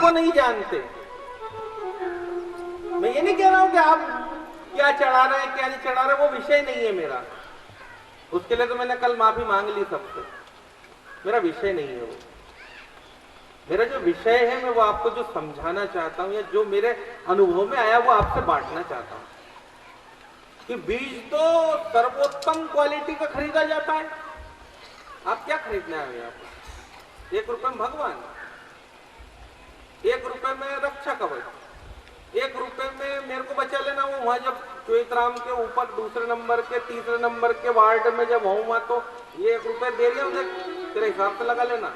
को नहीं जानते। मैं ये नहीं कह रहा हूं कि आप क्या चढ़ा रहे हैं क्या नहीं चढ़ा रहे, वो विषय नहीं है मेरा। उसके लिए तो मैंने कल माफी मांग ली सबसे, मेरा विषय नहीं है वो। मेरा जो विषय है मैं वो आपको जो समझाना चाहता हूं या जो मेरे अनुभव में आया वो आपसे बांटना चाहता हूं कि बीज तो सर्वोत्तम क्वालिटी का खरीदा जाता है। आप क्या खरीदना है यहाँ पर? 1 रुपए में भगवान, 1 रुपए में रक्षा कवच, 1 रुपए में मेरे को बचा लेना। वो वहां जब चोइतराम के ऊपर दूसरे नंबर के तीसरे नंबर के वार्ड में जब हूँ तो ये 1 रुपए दे रही हूँ, देख तेरे हिसाब से लगा लेना।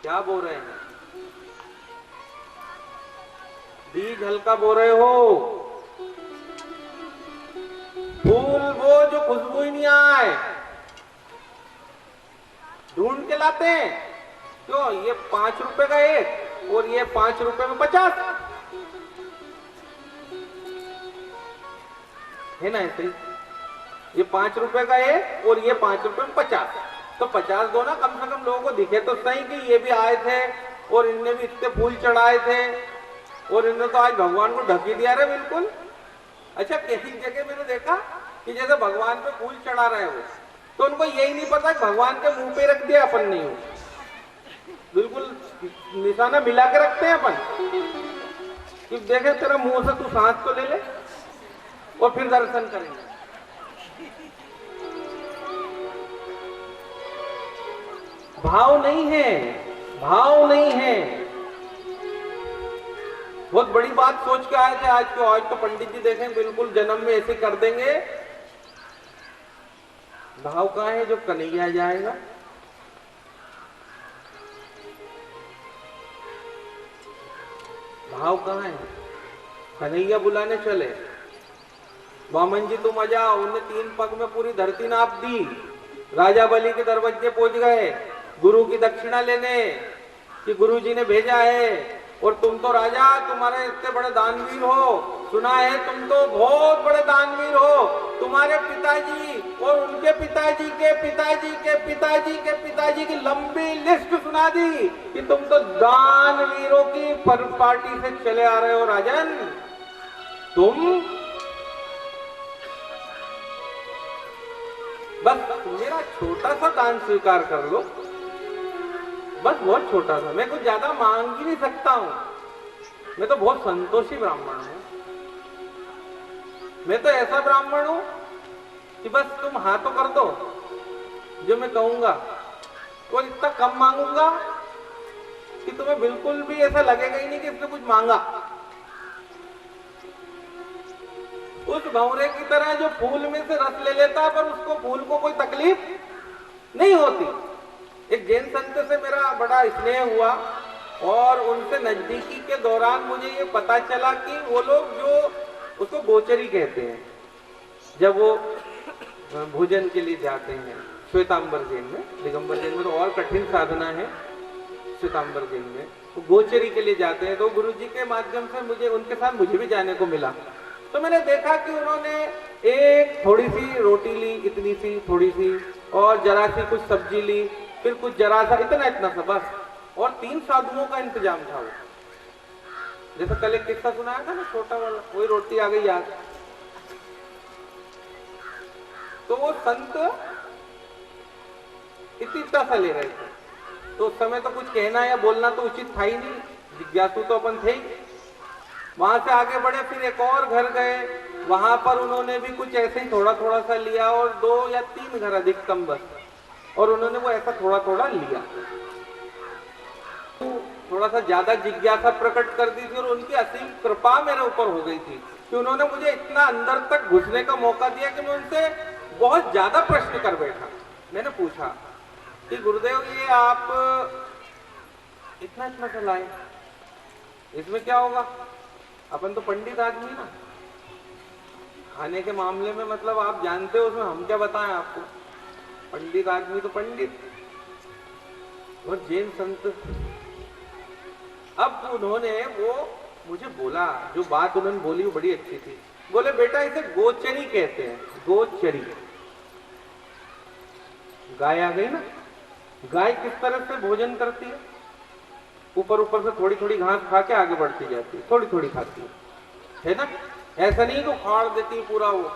क्या बोल रहे हैं? बीज हल्का बो रहे हो, फूल वो जो खुशबू ही नहीं आए, ढूंढ के लाते हैं। क्यों? ये 5 रुपए का 1 और ये 5 रुपए में 50 है ना? ऐसे ये 5 रुपए का 1 और ये 5 रुपए में 50, तो 50 दो ना, कम से कम लोगों को दिखे तो सही कि ये भी आए थे और इनने भी इतने फूल चढ़ाए थे और इन्होंने तो आज भगवान को ढक ही दिया रे बिल्कुल। अच्छा, किसी जगह मैंने देखा कि जैसे भगवान पे फूल चढ़ा रहे हो तो उनको यही नहीं पता कि भगवान के मुंह पे रख दिया अपन नहीं हो, बिल्कुल निशाना मिला के रखते हैं अपन कि देखे तेरा मुंह से तू सांस तो ले ले और फिर दर्शन करेंगे। भाव नहीं है, भाव नहीं है। बहुत बड़ी बात सोच के आए थे आज तो पंडित जी देखें बिल्कुल जन्म में ऐसे कर देंगे। भाव कहाँ है जो कन्हैया जाएगा? भाव कहाँ है? कन्हैया बुलाने चले, वामन जी तुम आ जाओ। उन्हें 3 पग में पूरी धरती नाप दी, राजा बलि के दरवाजे पहुंच गए गुरु की दक्षिणा लेने कि गुरु जी ने भेजा है और तुम तो राजा, तुम्हारे इतने बड़े दानवीर हो, सुना है तुम तो बहुत बड़े दानवीर हो। तुम्हारे पिताजी और उनके पिताजी के पिताजी के पिताजी के पिताजी की लंबी लिस्ट सुना दी कि तुम तो दानवीरों की पार्टी से चले आ रहे हो राजन। तुम बस मेरा छोटा सा दान स्वीकार कर लो, बस बहुत छोटा सा। मैं कुछ ज्यादा मांग ही नहीं सकता हूं, मैं तो बहुत संतोषी ब्राह्मण हूं। मैं तो ऐसा ब्राह्मण हूं कि बस तुम हाँ तो कर दो जो मैं कहूंगा, और इतना कम मांगूंगा कि तुम्हें बिल्कुल भी ऐसा लगेगा ही नहीं कि इसने कुछ मांगा। उस भंवरे की तरह जो फूल में से रस ले लेता है पर उसको फूल को कोई तकलीफ नहीं होती। एक जैन संत से मेरा बड़ा स्नेह हुआ और उनसे नजदीकी के दौरान मुझे ये पता चला कि वो लोग जो उसको गोचरी कहते हैं, जब वो भोजन के लिए जाते हैं श्वेतांबर जैन में, दिगंबर जैन में तो और कठिन साधना है, श्वेतांबर जैन में वो गोचरी के लिए जाते हैं। तो गुरु जी के माध्यम से मुझे उनके साथ मुझे भी जाने को मिला। तो मैंने देखा कि उन्होंने एक थोड़ी सी रोटी ली, इतनी सी थोड़ी सी, और जरा सी कुछ सब्जी ली, फिर कुछ जरा सा इतना सा बस, और 3 साधुओं का इंतजाम था वो। जैसे कल एक किस्सा सुनाया था ना छोटा वाला, वही रोटी आ गई याद। तो वो संत इतना सा ले रहे थे, तो उस समय तो कुछ कहना या बोलना तो उचित था ही नहीं, जिज्ञासु तो अपन थे ही। वहां से आगे बढ़े, फिर एक और घर गए, वहां पर उन्होंने भी कुछ ऐसे ही थोड़ा थोड़ा सा लिया, और 2 या 3 घर अधिकतम बस, और उन्होंने वो ऐसा थोड़ा थोड़ा लिया। थोड़ा सा ज्यादा जिज्ञासा प्रकट कर दी थी और उनकी असीम कृपा मेरे ऊपर हो गई थी कि उन्होंने मुझे इतना अंदर तक घुसने का मौका दिया कि मैं उनसे बहुत ज्यादा प्रश्न कर बैठा। मैंने पूछा कि गुरुदेव ये आप इतना सा लाए, इसमें क्या होगा? अपन तो पंडित आदमी ना, खाने के मामले में मतलब आप जानते हो, उसमें हम क्या बताएं आपको, पंडित आदमी तो पंडित। और जैन संत, अब उन्होंने वो मुझे बोला, जो बात उन्होंने बोली वो बड़ी अच्छी थी। बोले बेटा इसे गोचरी कहते हैं, गोचरी। गाय आ गई ना, गाय किस तरह से भोजन करती है? ऊपर ऊपर से थोड़ी थोड़ी घास खा के आगे बढ़ती जाती है, थोड़ी थोड़ी खाती है ना? ऐसा नहीं तो फाड़ देती है पूरा, वो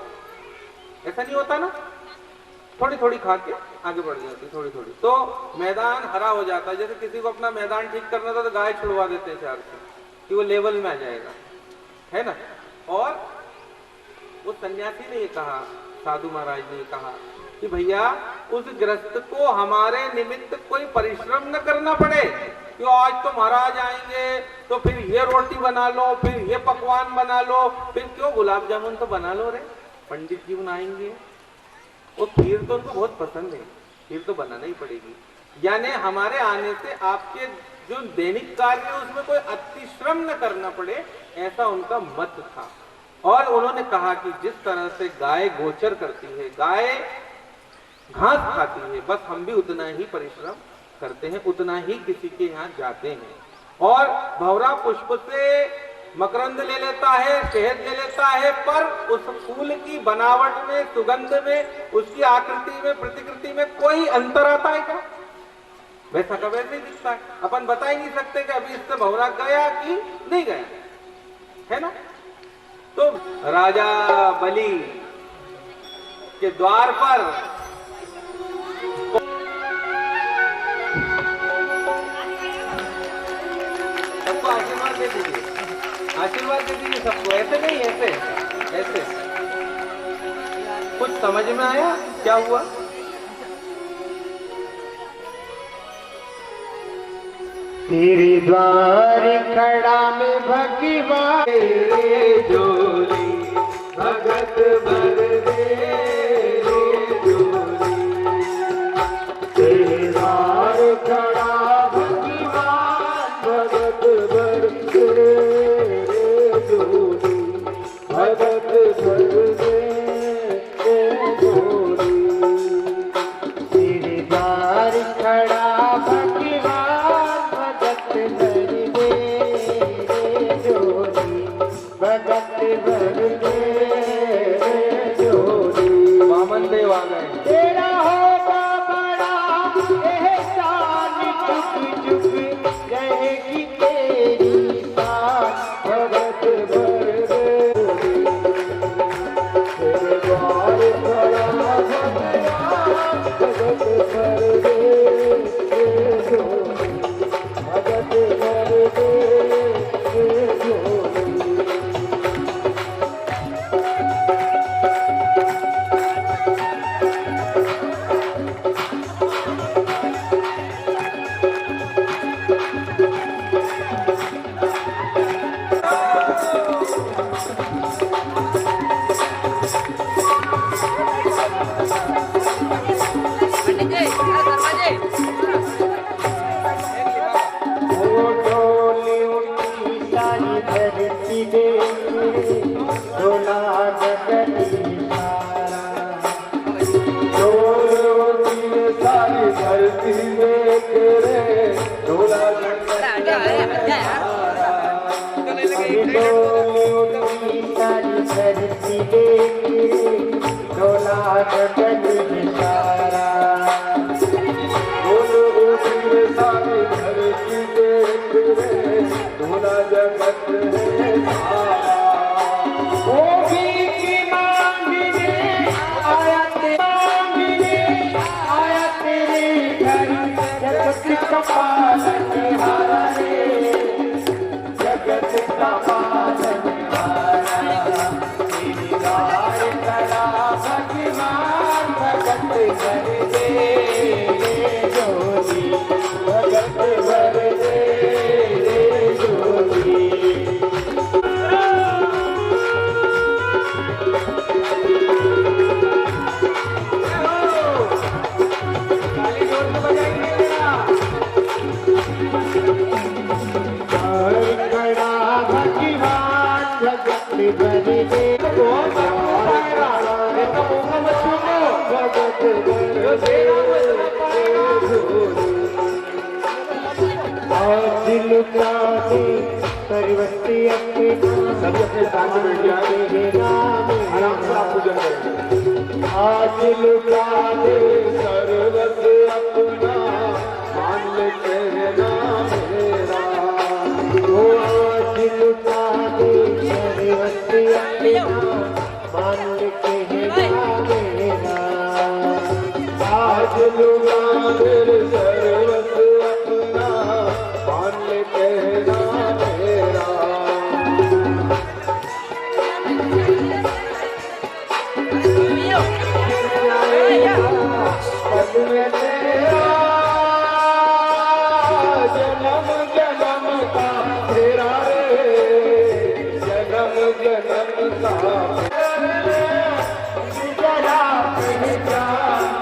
ऐसा नहीं होता ना, थोड़ी थोड़ी खा के आगे बढ़ जाती है थोड़ी थोड़ी, तो मैदान हरा हो जाता है। जैसे किसी को अपना मैदान ठीक करना था तो गाय छुड़वा देते हैं चार से कि वो लेवल में आ जाएगा, है ना? और उस सन्यासी ने ये कहा, साधु महाराज ने ये कहा कि भैया उस गृहस्थ को हमारे निमित्त कोई परिश्रम न करना पड़े कि आज तो महाराज आएंगे तो फिर ये रोटी बना लो, फिर ये पकवान बना लो, फिर क्यों गुलाब जामुन तो बना लो रे, पंडित जी बनाएंगे। वो खीर तो उनको बहुत पसंद है, खीर तो बनाना ही पड़ेगी। यानी हमारे आने से आपके जो दैनिक कार्य है उसमें कोई अतिश्रम न करना पड़े, ऐसा उनका मत था। और उन्होंने कहा कि जिस तरह से गाय गोचर करती है, गाय घास खाती है, बस हम भी उतना ही परिश्रम करते हैं, उतना ही किसी के यहाँ जाते हैं। और भंवरा पुष्प से मकरंद ले लेता है, शहद ले लेता है, पर उस फूल की बनावट में, सुगंध में, उसकी आकृति में, प्रतिकृति में कोई अंतर आता है क्या? वैसा का वैसे ही दिखता है। अपन बता ही नहीं सकते कि अभी इससे भंवरा गया कि नहीं गया, है ना? तो राजा बलि के द्वार पर सबको आशीर्वाद दे दीजिए, आशीर्वाद दे दीजिए सबको, ऐसे नहीं, ऐसे ऐसे। कुछ समझ में आया क्या हुआ? तेरे द्वार खड़ा में भगवान जोली भगत भर दे जोली, तेरे द्वार खड़ा भगवान भगत भर दे जोली, भगत भर दे जोली। तेरे द्वार खड़ा भगवान भगत भर दे जोली, भगत भर दे जोली। वामन देव आ गए। तेरा होगा बड़ा एहसान, चुप चुप रहेगी तेरी शान, भगत भर दे। तेरे द्वार खड़ा भगवान भगत भर दे जोली, भगत भर दे जोली। वो डोली उठी सारी धरती देखे, डोला जगती सारा। डोल उठी सारी धरती देखे रे, डोला जगती डोली उठी सारी धरती देखे, डोला जगती सारा। डोल उठी सारी धरती देखे रे, डोला जगत है सारा। वो भी मांगने आया तेरे घर, जगत का पालनहारा रे, जगत का पालनहारा। तेरी द्वार खड़ा भगवान भगत भर दे जोली, भगत भर दे जोली। ताली जोर से बजाइएगा। द्वार खड़ा भगवान भगत भर दे बहुत पाएगा, ऐसा मौका मत छूटो। भगत भर जो दे देगा वो पाएगा। आज लुटा दे सरवती अपना, सभी अपने स्थान पर बैठ जाए, आराम से आप पूजन करें। आज लुटा दे सर्वत अपना, कहना मेरा। वो आज लुटा दे सर्वस्व अपना, मान कहना मेरा। आज लुटा दे सर्वस्व अपना, मान कहना मेरा। पद में तेरा जन्म जन्म का फेरा रे, जन्म जन्म का जरा पहचान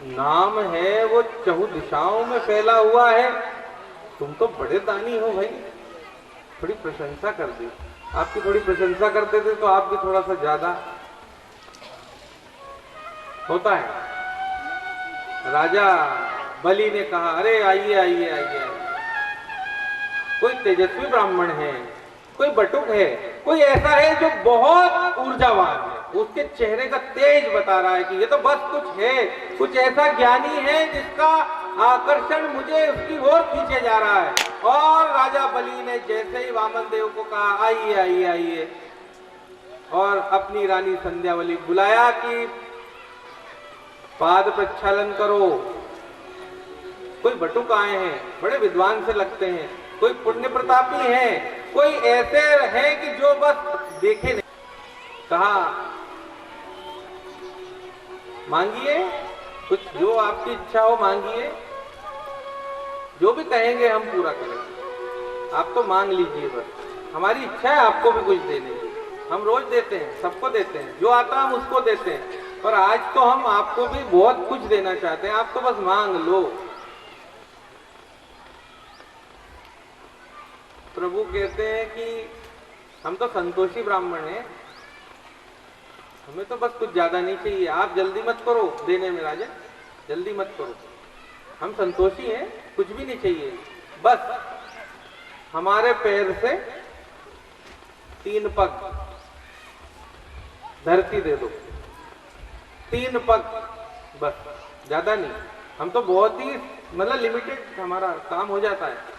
नाम है वो चहु दिशाओं में फैला हुआ है। तुम तो बड़े दानी हो भाई, थोड़ी प्रशंसा कर दी। आपकी थोड़ी प्रशंसा करते थे तो आप भी थोड़ा सा ज्यादा होता है। राजा बलि ने कहा, अरे आइए आइए आइए, कोई तेजस्वी ब्राह्मण है, कोई बटुक है, कोई ऐसा है जो बहुत ऊर्जावान है, उसके चेहरे का तेज बता रहा है कि ये तो बस कुछ है, कुछ ऐसा ज्ञानी है जिसका आकर्षण मुझे उसकी ओर खींचे जा रहा है। और राजा बलि ने जैसे ही वामन देव को कहा आइए आइए आइए, और अपनी रानी संध्यावली बुलाया कि पाद प्रक्षालन करो। कोई बटुक आए हैं, बड़े विद्वान से लगते हैं, कोई पुण्य प्रतापी है, कोई ऐसे है कि जो बस देखे नहीं। कहा मांगिए कुछ, जो आपकी इच्छा हो मांगिए, जो भी कहेंगे हम पूरा करेंगे। आप तो मांग लीजिए, बस हमारी इच्छा है आपको भी कुछ देने की। हम रोज देते हैं, सबको देते हैं, जो आता हम उसको देते हैं, पर आज तो हम आपको भी बहुत कुछ देना चाहते हैं। आप तो बस मांग लो। प्रभु कहते हैं कि हम तो संतोषी ब्राह्मण हैं, हमें तो बस कुछ ज्यादा नहीं चाहिए। आप जल्दी मत करो देने में राजा, जल्दी मत करो, हम संतोषी हैं, कुछ भी नहीं चाहिए। बस हमारे पैर से 3 पग धरती दे दो, 3 पग, बस ज्यादा नहीं। हम तो बहुत ही मतलब लिमिटेड हमारा काम हो जाता है।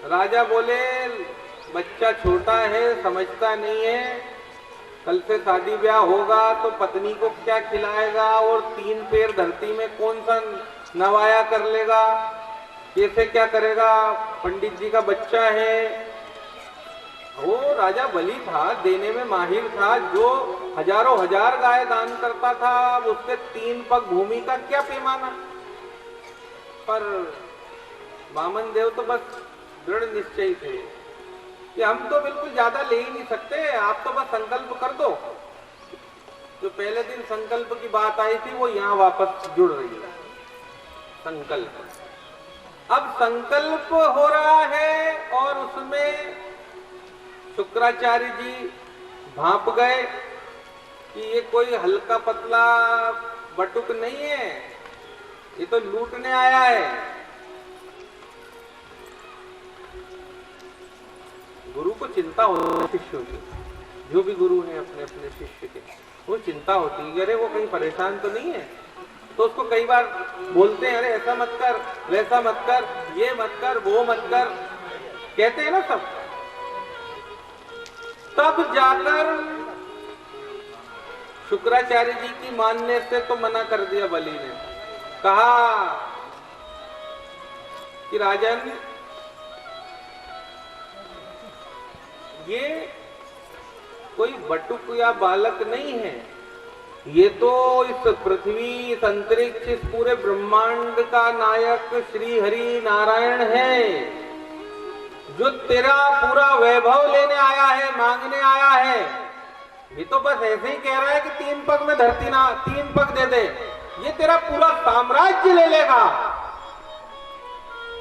राजा बोले बच्चा छोटा है, समझता नहीं है, कल से शादी ब्याह होगा तो पत्नी को क्या खिलाएगा, और 3 पैर धरती में कौन सा नवाया कर लेगा, कैसे क्या करेगा, पंडित जी का बच्चा है। वो राजा बलि था, देने में माहिर था, जो हजारों हजार गाय दान करता था, उसके 3 पग भूमि का क्या पैमाना। पर वामन देव तो बस दृढ़ निश्चय थे कि हम तो बिल्कुल ज्यादा ले ही नहीं सकते, आप तो बस संकल्प कर दो। जो पहले दिन संकल्प की बात आई थी वो यहाँ वापस जुड़ रही है। संकल्प, अब संकल्प हो रहा है और उसमें शुक्राचार्य जी भांप गए कि ये कोई हल्का पतला बटुक नहीं है, ये तो लूटने आया है। गुरु को चिंता होती है शिष्यों की, जो भी गुरु हैं अपने अपने शिष्य के, वो चिंता होती है अरे वो कहीं परेशान तो नहीं है। तो उसको कई बार बोलते हैं अरे ऐसा मत कर, वैसा मत कर, ये मत कर, वो मत कर, कहते हैं ना सब। तब जाकर शुक्राचार्य जी की मानने से तो मना कर दिया बलि ने। कहा कि राजन, ये कोई बटुक या बालक नहीं है, ये तो इस पृथ्वी, इस अंतरिक्ष, इस पूरे ब्रह्मांड का नायक श्री हरि नारायण है, जो तेरा पूरा वैभव लेने आया है, मांगने आया है। ये तो बस ऐसे ही कह रहा है कि 3 पग में धरती ना, 3 पग दे दे, ये तेरा पूरा साम्राज्य ले लेगा।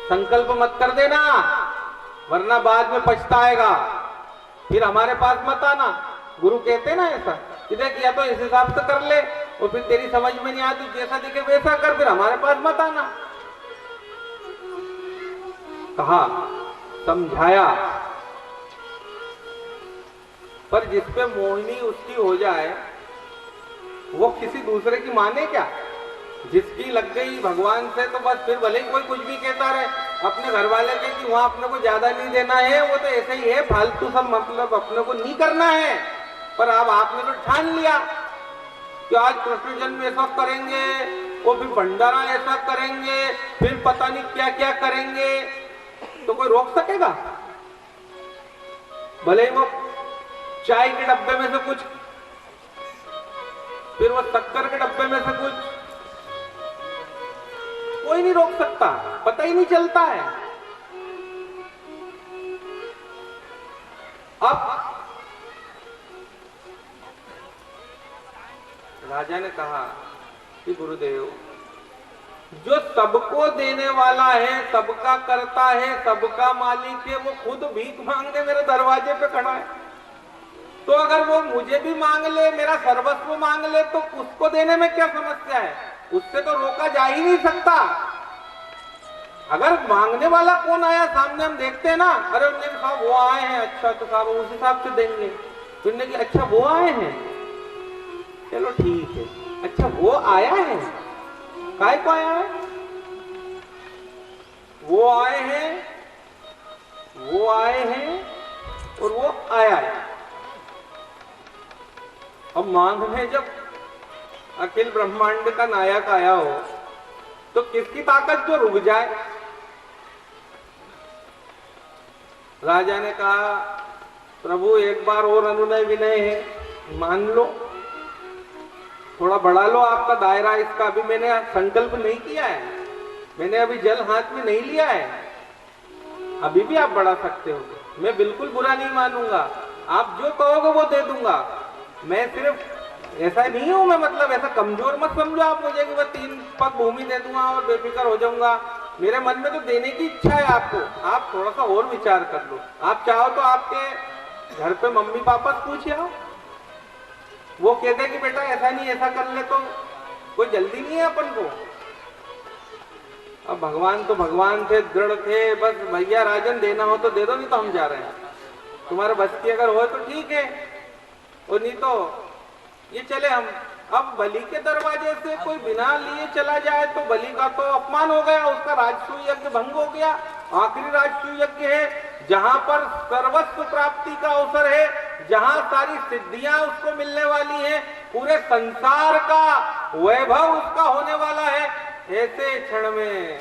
संकल्प मत कर देना, वरना बाद में पछताएगा, फिर हमारे पास मत आना। गुरु कहते ना ऐसा, देख या तो इस हिसाब से कर ले, और फिर तेरी समझ में नहीं आती, जैसा दिखे वैसा कर, फिर हमारे पास मत आना। कहा, समझाया, पर जिसपे मोहिनी उसकी हो जाए वो किसी दूसरे की माने क्या? जिसकी लग गई भगवान से तो बस फिर भले ही कोई कुछ भी कहता रहे, अपने घर वाले के कि वहां अपने को ज्यादा नहीं देना है, वो तो ऐसे ही है, फालतू सब मतलब अपने को नहीं करना है। पर अब आपने तो ठान लिया कि आज कृष्ण जन्म ऐसा करेंगे, वो फिर भंडारा ऐसा करेंगे, फिर पता नहीं क्या क्या करेंगे, तो कोई रोक सकेगा? भले ही वो चाय के डब्बे में से कुछ, फिर वो शक्कर के डब्बे में से कुछ, कोई नहीं रोक सकता, पता ही नहीं चलता है। अब राजा ने कहा कि गुरुदेव, जो सबको देने वाला है, सबका करता है, सबका मालिक है, वो खुद भीख मांगने मेरे दरवाजे पे खड़ा है। तो अगर वो मुझे भी मांग ले, मेरा सर्वस्व मांग ले, तो उसको देने में क्या समस्या है? उससे तो रोका जा ही नहीं सकता। अगर मांगने वाला कौन आया सामने, हम देखते हैं ना, अरे उन्होंने साहब वो आए हैं, अच्छा तो साहब उस हिसाब से देंगे। तुमने कि अच्छा वो आए हैं, चलो ठीक है, अच्छा वो आया है, काय को आया है? वो आए हैं, वो आए हैं और वो आया है। अब मांगने जब अखिल ब्रह्मांड का नायक आया हो, तो किसकी ताकत जो रुक जाए? राजा ने कहा, प्रभु एक बार और अनुनय विनय है, मान लो, थोड़ा बढ़ा लो आपका दायरा इसका। अभी मैंने संकल्प नहीं किया है, मैंने अभी जल हाथ में नहीं लिया है, अभी भी आप बढ़ा सकते हो। मैं बिल्कुल बुरा नहीं मानूंगा, आप जो कहोगे वो दे दूंगा। मैं सिर्फ ऐसा नहीं हूं, मैं मतलब ऐसा कमजोर मत समझो आप मुझे कि मैं 3 पग भूमि दे दूंगा और बेफिक्र हो जाऊंगा। मेरे मन में तो देने की इच्छा है आपको, आप थोड़ा सा और विचार कर लो। आप चाहो तो आपके घर पे मम्मी पापा पूछे हो, वो कहते कि बेटा ऐसा नहीं ऐसा कर ले, तो कोई जल्दी नहीं है अपन को। अब भगवान तो भगवान थे, दृढ़ थे, बस भैया राजन देना हो तो दे दो, नहीं तो हम जा रहे हैं, तुम्हारे बस की अगर हो तो ठीक है, और नहीं तो ये चले हम। अब बलि के दरवाजे से कोई बिना लिए चला जाए तो बलि का तो अपमान हो गया, उसका राजसूय यज्ञ भंग हो गया। आखिरी राजसूय यज्ञ है, जहां पर सर्वस्व प्राप्ति का अवसर है, जहां सारी सिद्धियां उसको मिलने वाली हैं, पूरे संसार का वैभव उसका होने वाला है। ऐसे क्षण में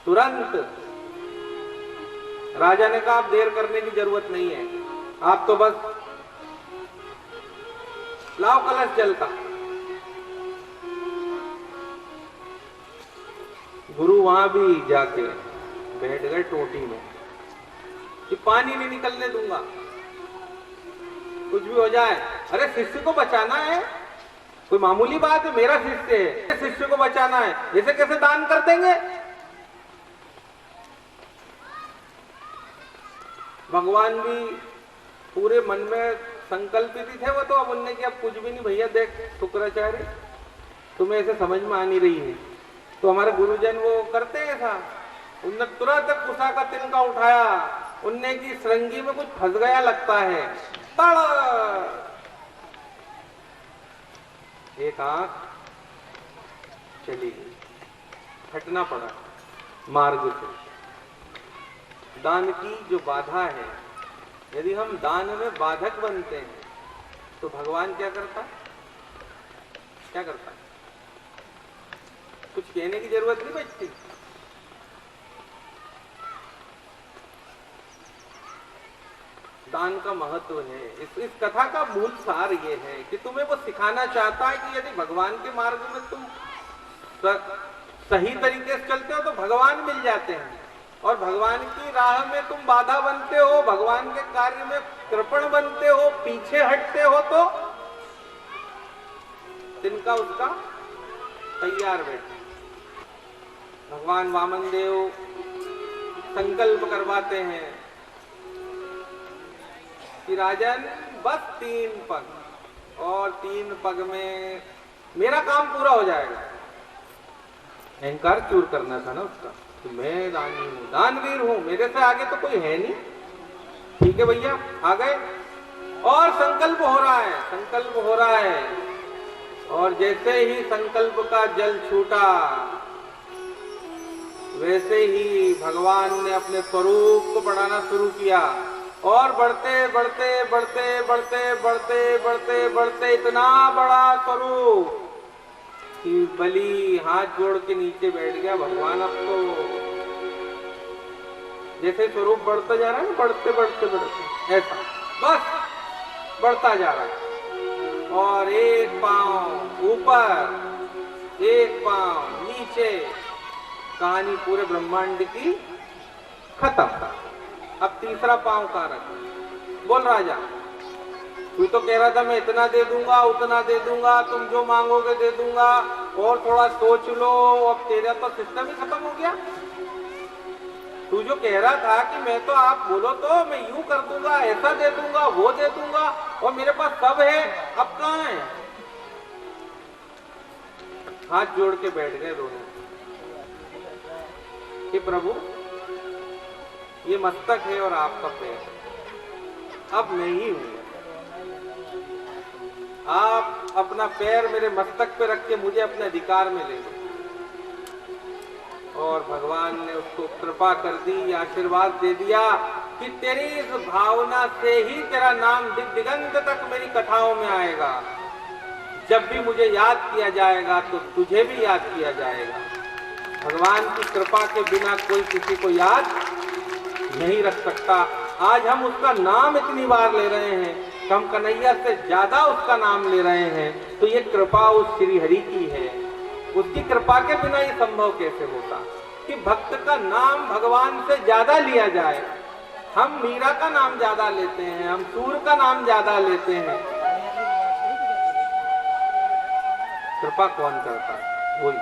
तुरंत राजा ने कहा, आप देर करने की जरूरत नहीं है, आप तो बस लाओ कलश जल का। गुरु वहां भी जाके बैठ गए टोटी में कि पानी नहीं निकलने दूंगा, कुछ भी हो जाए। अरे शिष्य को बचाना है, कोई मामूली बात है, मेरा शिष्य है, शिष्य को बचाना है, ऐसे कैसे दान कर देंगे? भगवान भी पूरे मन में संकल्पित ही थे वो तो। अब उनने कि अब कुछ भी नहीं भैया, देख शुक्राचार्य तुम्हें ऐसे समझ में आ नहीं रही है, तो हमारे गुरुजन वो करते हैं ऐसा। उनने तुरंत कुशा का तिनका उठाया उन्ने की श्रृंगी में कुछ फंस गया लगता है, तड़ एक आंख चली गई, हटना पड़ा मार्ग से। दान की जो बाधा है, यदि हम दान में बाधक बनते हैं तो भगवान क्या करता है? क्या करता है? कुछ कहने की जरूरत नहीं बचती। दान का महत्व है। इस कथा का मूल सार ये है कि तुम्हें वो सिखाना चाहता है कि यदि भगवान के मार्ग में तुम सही तरीके से चलते हो तो भगवान मिल जाते हैं, और भगवान की राह में तुम बाधा बनते हो, भगवान के कार्य में कृपण बनते हो, पीछे हटते हो, तो तिनका उसका तैयार बैठे। भगवान वामन देव संकल्प करवाते हैं कि राजन बस 3 पग, और 3 पग में मेरा काम पूरा हो जाएगा। अहंकार चूर करना था ना उसका, तो मैं दानी हूं, दानवीर हूं, मेरे से आगे तो कोई है नहीं। ठीक है भैया, आ गए, और संकल्प हो रहा है, संकल्प हो रहा है, और जैसे ही संकल्प का जल छूटा वैसे ही भगवान ने अपने स्वरूप को बढ़ाना शुरू किया, और बढ़ते बढ़ते बढ़ते बढ़ते बढ़ते बढ़ते बढ़ते इतना बड़ा स्वरूप कि बलि हाथ जोड़ के नीचे बैठ गया। भगवान अब तो जैसे स्वरूप बढ़ता जा रहा है, बढ़ते बढ़ते बढ़ते ऐसा बस बढ़ता जा रहा है, और एक पांव ऊपर एक पांव नीचे, कहानी पूरे ब्रह्मांड की खत्म। अब तीसरा पांव कहां रखा? बोल राजा, तू तो कह रहा था मैं इतना दे दूंगा, उतना दे दूंगा, तुम जो मांगोगे दे दूंगा, और थोड़ा सोच लो। अब तेरा तो सिस्टम ही खत्म हो गया। तू जो कह रहा था कि मैं तो आप बोलो तो मैं यूं कर दूंगा, ऐसा दे दूंगा, वो दे दूंगा, और मेरे पास सब है, अब कहां है? हाथ जोड़ के बैठ गए दोनों कि प्रभु ये मस्तक है और आपका पैर, अब नहीं हूं। आप अपना पैर मेरे मस्तक पे रख के मुझे अपने अधिकार में ले लो। और भगवान ने उसको कृपा कर दी, आशीर्वाद दे दिया कि तेरी इस भावना से ही तेरा नाम दिगंत तक मेरी कथाओं में आएगा। जब भी मुझे याद किया जाएगा तो तुझे भी याद किया जाएगा। भगवान की कृपा के बिना कोई किसी को याद नहीं रख सकता। आज हम उसका नाम इतनी बार ले रहे हैं, हम कन्हैया से ज्यादा उसका नाम ले रहे हैं, तो ये कृपा उस श्री हरि की है। उसकी कृपा के बिना ये संभव कैसे होता कि भक्त का नाम भगवान से ज्यादा लिया जाए। हम मीरा का नाम ज्यादा लेते हैं, हम सूर का नाम ज्यादा लेते हैं। कृपा कौन करता है? वही